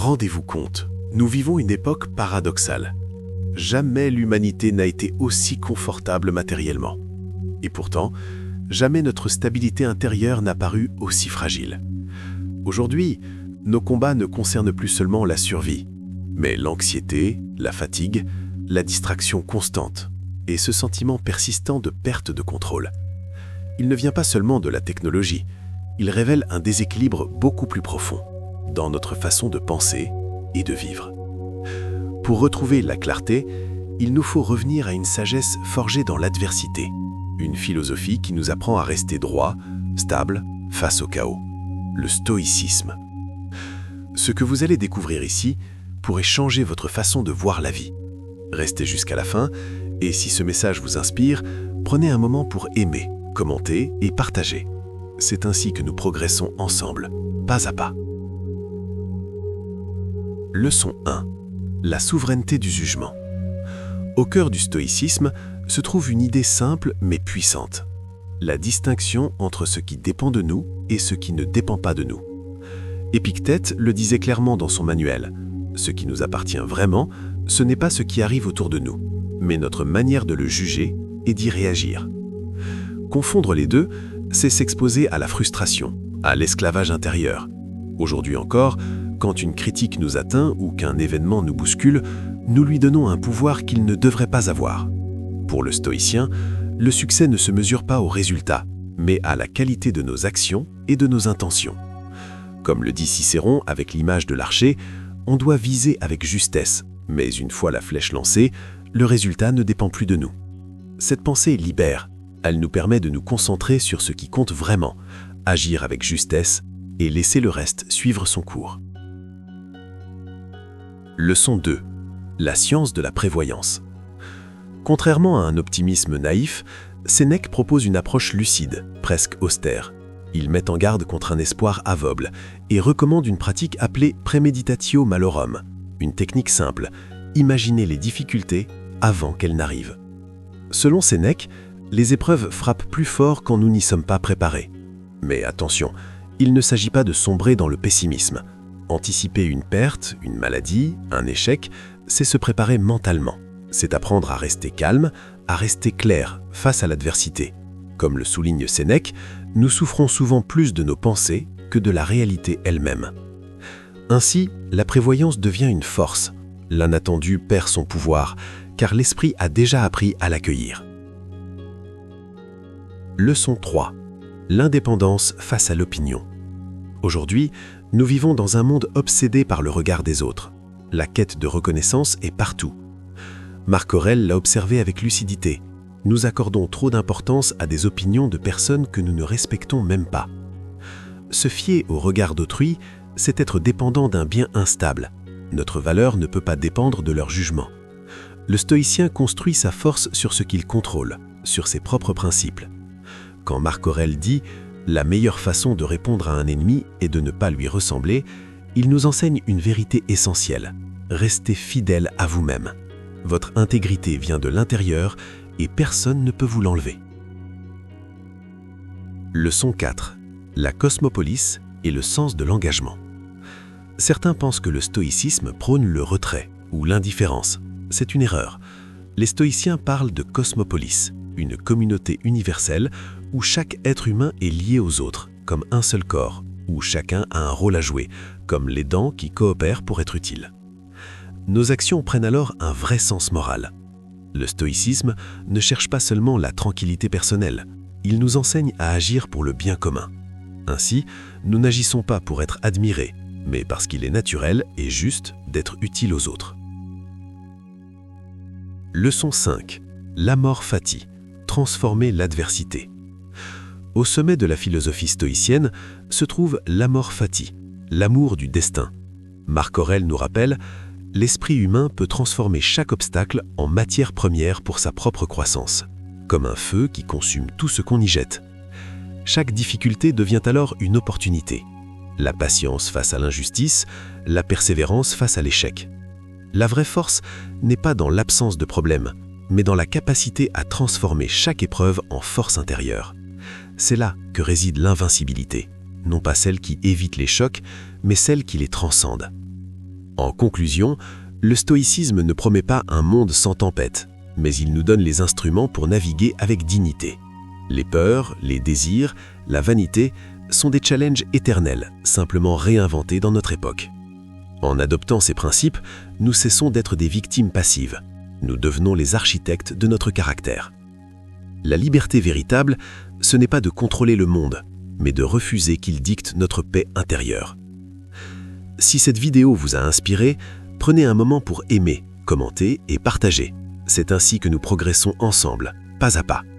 Rendez-vous compte, nous vivons une époque paradoxale. Jamais l'humanité n'a été aussi confortable matériellement. Et pourtant, jamais notre stabilité intérieure n'a paru aussi fragile. Aujourd'hui, nos combats ne concernent plus seulement la survie, mais l'anxiété, la fatigue, la distraction constante et ce sentiment persistant de perte de contrôle. Il ne vient pas seulement de la technologie, il révèle un déséquilibre beaucoup plus profond dans notre façon de penser et de vivre. Pour retrouver la clarté, il nous faut revenir à une sagesse forgée dans l'adversité, une philosophie qui nous apprend à rester droit, stable, face au chaos, le stoïcisme. Ce que vous allez découvrir ici pourrait changer votre façon de voir la vie. Restez jusqu'à la fin, et si ce message vous inspire, prenez un moment pour aimer, commenter et partager. C'est ainsi que nous progressons ensemble, pas à pas. Leçon 1. La souveraineté du jugement. Au cœur du stoïcisme se trouve une idée simple mais puissante. La distinction entre ce qui dépend de nous et ce qui ne dépend pas de nous. Épictète le disait clairement dans son manuel. Ce qui nous appartient vraiment, ce n'est pas ce qui arrive autour de nous, mais notre manière de le juger et d'y réagir. Confondre les deux, c'est s'exposer à la frustration, à l'esclavage intérieur. Aujourd'hui encore, quand une critique nous atteint ou qu'un événement nous bouscule, nous lui donnons un pouvoir qu'il ne devrait pas avoir. Pour le stoïcien, le succès ne se mesure pas au résultat, mais à la qualité de nos actions et de nos intentions. Comme le dit Cicéron avec l'image de l'archer, on doit viser avec justesse, mais une fois la flèche lancée, le résultat ne dépend plus de nous. Cette pensée libère, elle nous permet de nous concentrer sur ce qui compte vraiment, agir avec justesse et laisser le reste suivre son cours. Leçon 2. La science de la prévoyance. Contrairement à un optimisme naïf, Sénèque propose une approche lucide, presque austère. Il met en garde contre un espoir aveugle et recommande une pratique appelée premeditatio malorum, une technique simple, imaginer les difficultés avant qu'elles n'arrivent. Selon Sénèque, les épreuves frappent plus fort quand nous n'y sommes pas préparés. Mais attention, il ne s'agit pas de sombrer dans le pessimisme. Anticiper une perte, une maladie, un échec, c'est se préparer mentalement. C'est apprendre à rester calme, à rester clair face à l'adversité. Comme le souligne Sénèque, nous souffrons souvent plus de nos pensées que de la réalité elle-même. Ainsi, la prévoyance devient une force. L'inattendu perd son pouvoir, car l'esprit a déjà appris à l'accueillir. Leçon 3. L'indépendance face à l'opinion. Aujourd'hui, nous vivons dans un monde obsédé par le regard des autres. La quête de reconnaissance est partout. Marc Aurèle l'a observé avec lucidité. Nous accordons trop d'importance à des opinions de personnes que nous ne respectons même pas. Se fier au regard d'autrui, c'est être dépendant d'un bien instable. Notre valeur ne peut pas dépendre de leur jugement. Le stoïcien construit sa force sur ce qu'il contrôle, sur ses propres principes. Quand Marc Aurèle dit « La meilleure façon de répondre à un ennemi est de ne pas lui ressembler », il nous enseigne une vérité essentielle. Restez fidèle à vous-même. Votre intégrité vient de l'intérieur et personne ne peut vous l'enlever. Leçon 4. La cosmopolis et le sens de l'engagement. Certains pensent que le stoïcisme prône le retrait ou l'indifférence. C'est une erreur. Les stoïciens parlent de cosmopolis, une communauté universelle où chaque être humain est lié aux autres, comme un seul corps, où chacun a un rôle à jouer, comme les dents qui coopèrent pour être utiles. Nos actions prennent alors un vrai sens moral. Le stoïcisme ne cherche pas seulement la tranquillité personnelle, il nous enseigne à agir pour le bien commun. Ainsi, nous n'agissons pas pour être admirés, mais parce qu'il est naturel et juste d'être utile aux autres. Leçon 5. L'amor fati, transformer l'adversité. Au sommet de la philosophie stoïcienne se trouve l'amor fati, l'amour du destin. Marc Aurèle nous rappelle « L'esprit humain peut transformer chaque obstacle en matière première pour sa propre croissance, comme un feu qui consume tout ce qu'on y jette. Chaque difficulté devient alors une opportunité. La patience face à l'injustice, la persévérance face à l'échec. La vraie force n'est pas dans l'absence de problème, mais dans la capacité à transformer chaque épreuve en force intérieure. C'est là que réside l'invincibilité, non pas celle qui évite les chocs, mais celle qui les transcende. En conclusion, le stoïcisme ne promet pas un monde sans tempête, mais il nous donne les instruments pour naviguer avec dignité. Les peurs, les désirs, la vanité sont des challenges éternels, simplement réinventés dans notre époque. En adoptant ces principes, nous cessons d'être des victimes passives. Nous devenons les architectes de notre caractère. La liberté véritable, ce n'est pas de contrôler le monde, mais de refuser qu'il dicte notre paix intérieure. Si cette vidéo vous a inspiré, prenez un moment pour aimer, commenter et partager. C'est ainsi que nous progressons ensemble, pas à pas.